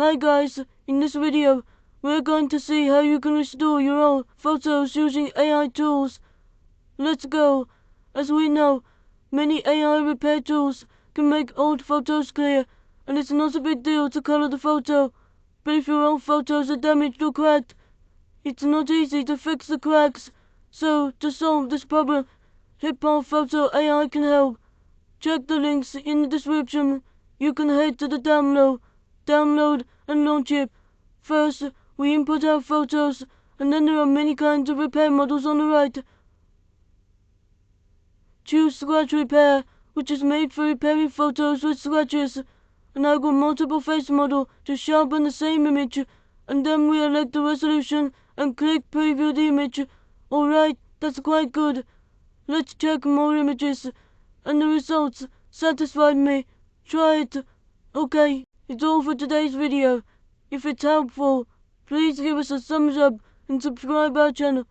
Hi guys, in this video, we're going to see how you can restore your old photos using AI tools. Let's go. As we know, many AI repair tools can make old photos clear, and it's not a big deal to color the photo. But if your old photos are damaged or cracked, it's not easy to fix the cracks. So, to solve this problem, HipPal Photo AI can help. Check the links in the description. You can head to the download and launch it. First, we input our photos, and then there are many kinds of repair models on the right. Choose Scratch Repair, which is made for repairing photos with scratches. And I got multiple face model to sharpen the same image, and then we elect the resolution and click preview the image. Alright, that's quite good. Let's check more images, and the results satisfied me. Try it. Okay, it's all for today's video. If it's helpful, please give us a thumbs up and subscribe our channel.